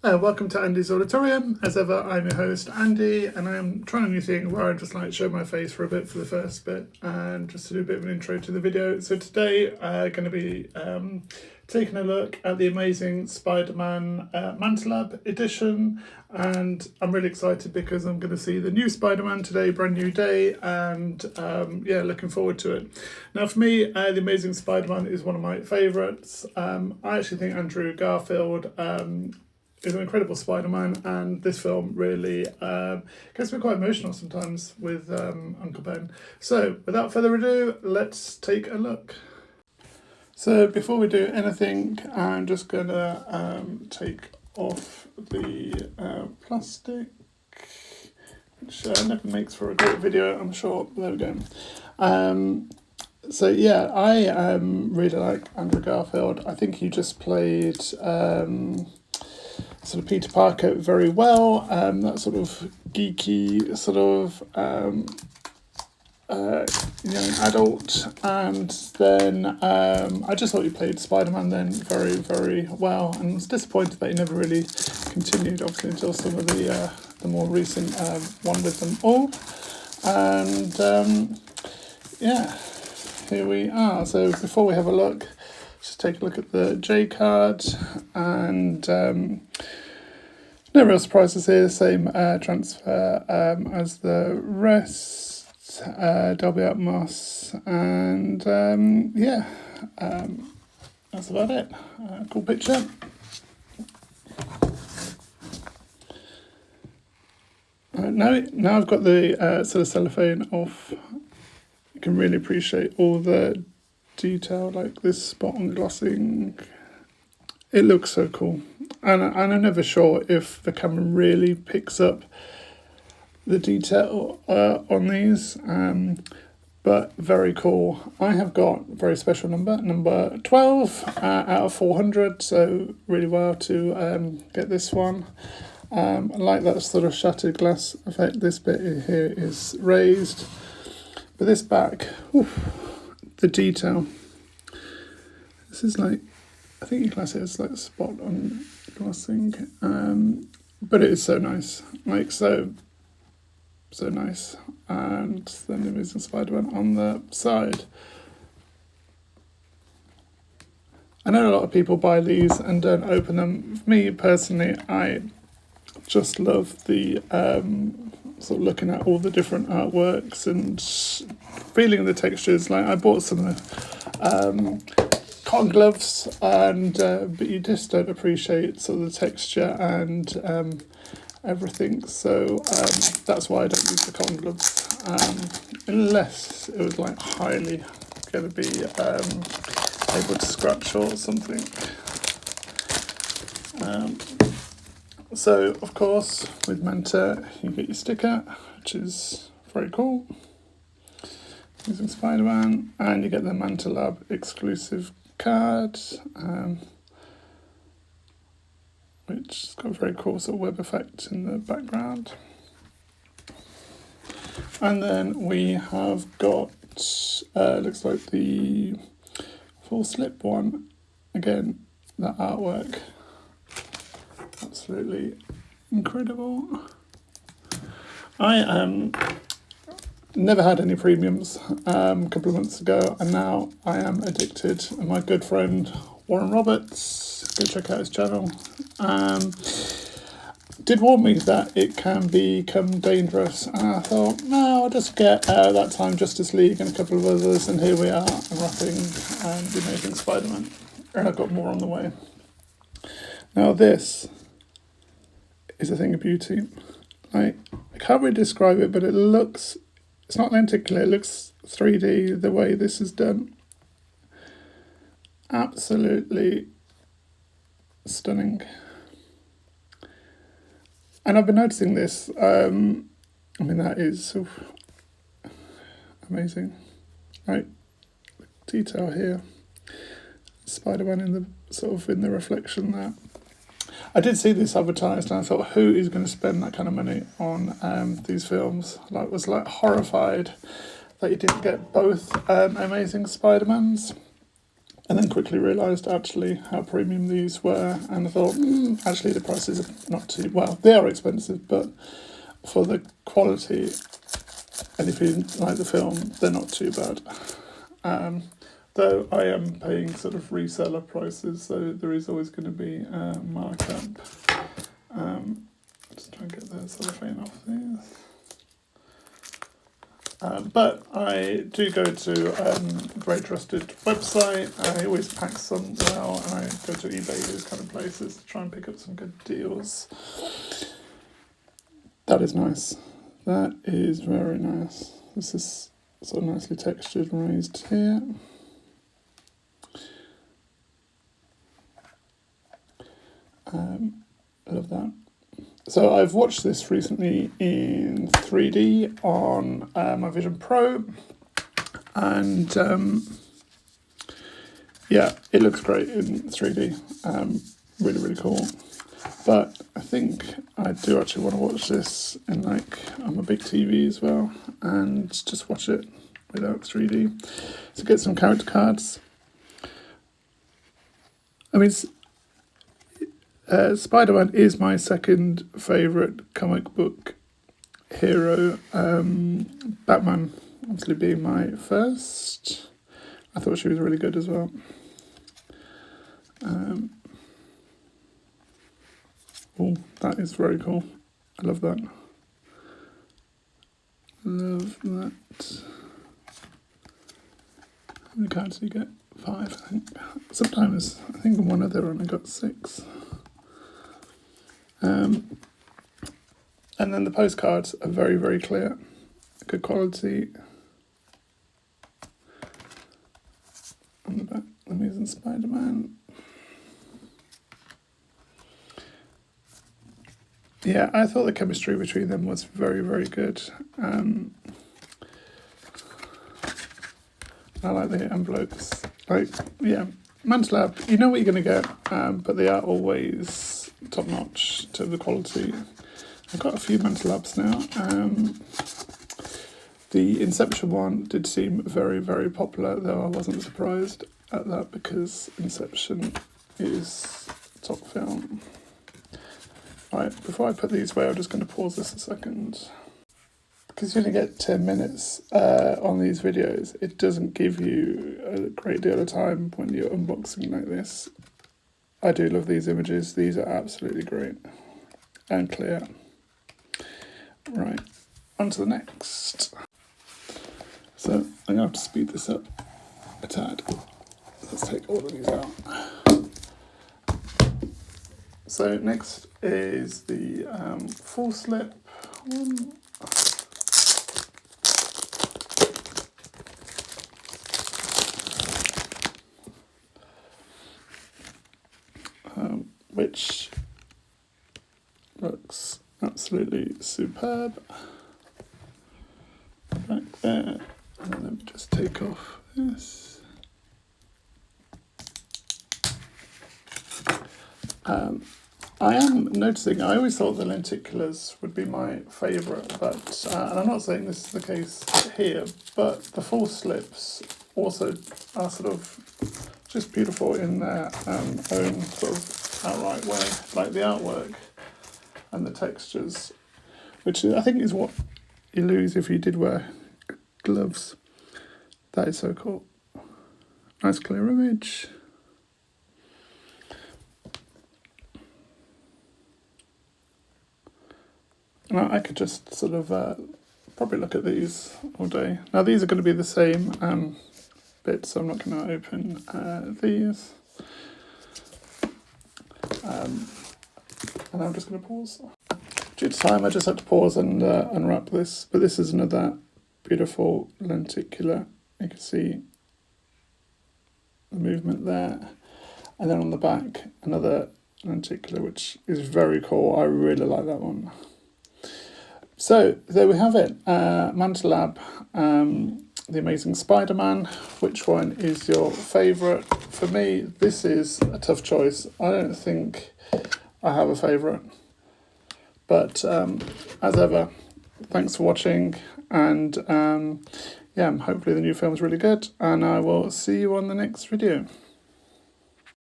Welcome to Andy's Auditorium. As ever, I'm your host, Andy, and I am trying a new thing where I just like show my face for a bit for the first bit and just to do a bit of an intro to the video. So today I'm going to be taking a look at the amazing Spider-Man Manta Lab edition, and I'm really excited because I'm going to see the new Spider-Man today, brand new day, and yeah, looking forward to it. Now for me, the Amazing Spider-Man is one of my favourites. I actually think Andrew Garfield is an incredible Spider-Man, and this film really gets me quite emotional sometimes with Uncle Ben. So without further ado, let's take a look. So before we do anything, I'm just gonna take off the plastic, which never makes for a great video, I'm sure. There we go. So yeah, I really like Andrew Garfield. I think he just played sort of Peter Parker very well, that sort of geeky sort of young adult, and then I just thought he played Spider-Man then very, very well, and was disappointed that he never really continued, obviously, until some of the more recent one with them all. And yeah, here we are. So before we have a look, just take a look at the J card, and no real surprises here. Same transfer as the rest. Dolby Atmos, and yeah, that's about it. Cool picture. Now I've got the sort of cellophane off. You can really appreciate all the detail, like this spot on glossing. It looks so cool, and I'm never sure if the camera really picks up the detail on these, but very cool. I have got a very special number 12 out of 400, so really well to get this one. I like that sort of shattered glass effect. This bit here is raised, but this back, the detail. This is like, I think you class it as like a spot on glossing, but it is so nice, like so nice. And then the Amazing Spider-Man on the side. I know a lot of people buy these and don't open them. For me personally, I just love the sort of looking at all the different artworks and feeling the textures. Like I bought some cotton gloves, and but you just don't appreciate sort of the texture and everything, so that's why I don't use the cotton gloves, unless it was like highly going to be able to scratch or something. So of course with Manta you get your sticker, which is very cool, using Spider-Man, and you get the Manta Lab exclusive card, which has got a very cool sort of web effect in the background. And then we have got, looks like the full slip one. Again, that artwork, absolutely incredible. I never had any premiums a couple of months ago, and now I am addicted. And my good friend Warren Roberts, go check out his channel, did warn me that it can become dangerous, and I thought, no, I'll just get that time Justice League and a couple of others, and here we are, unwrapping the Amazing Spider-Man, and I've got more on the way. Now this is a thing of beauty. Like, I can't really describe it, but it looks, it's not lenticular, it looks 3D the way this is done. Absolutely stunning. And I've been noticing this, I mean, that is amazing. Right, detail here, Spider-Man in the sort of in the reflection there. I did see this advertised, and I thought, who is going to spend that kind of money on these films? Like, was like horrified that you didn't get both Amazing Spider-Mans. and then quickly realised actually how premium these were, and I thought, actually the prices are not too, well, they are expensive, but for the quality, and if you like the film, they're not too bad. Though I am paying sort of reseller prices, so there is always going to be a markup. Just try and get the cellophane off these. But I do go to a very trusted website. I always pack some well, and I go to eBay, those kind of places, to try and pick up some good deals. That is nice. That is very nice. This is sort of nicely textured and raised here. I love that. So I've watched this recently in 3D on my Vision Pro, and yeah, it looks great in 3D. Really, really cool. But I think I do actually want to watch this in on a big TV as well, and just watch it without 3D. So get some character cards. I mean, Spider-Man is my second favourite comic book hero. Batman obviously being my first. I thought she was really good as well. Oh, that is very cool. I love that. Love that. How many cards do you get? 5, I think. Sometimes, I think in one other one I got 6. And then the postcards are very, very clear. Good quality. On the back, Amazing Spider-Man. Yeah, I thought the chemistry between them was very, very good. I like the envelopes. Manta Lab, you know what you're going to get, but they are always top-notch in terms of quality. I've got a few Manta Labs now. The Inception one did seem very, very popular, though I wasn't surprised at that because Inception is top film. Right, before I put these away, I'm just going to pause this a second. Because you only get 10 minutes on these videos, it doesn't give you a great deal of time when you're unboxing like this. I do love these images. These are absolutely great and clear. Right, on to the next. So I'm going to have to speed this up a tad. Let's take all of these out. So next is the full slip one. Which looks absolutely superb. Right there. And then let me just take off this. I am noticing, I always thought the lenticulars would be my favourite, but, and I'm not saying this is the case here, but the full slips also are sort of just beautiful in their own sort of outright way, like the artwork and the textures, which I think is what you lose if you did wear gloves. That is so cool. Nice clear image. And I could just sort of probably look at these all day. Now these are going to be the same bit, so I'm not going to open these. And I'm just going to pause. Due to time, I just had to pause and unwrap this. But this is another beautiful lenticular. You can see the movement there. And then on the back, another lenticular, which is very cool. I really like that one. So there we have it. Manta Lab, The Amazing Spider-Man. Which one is your favourite? For me, this is a tough choice. I don't think I have a favourite. But as ever, thanks for watching. And yeah, hopefully the new film is really good. And I will see you on the next video.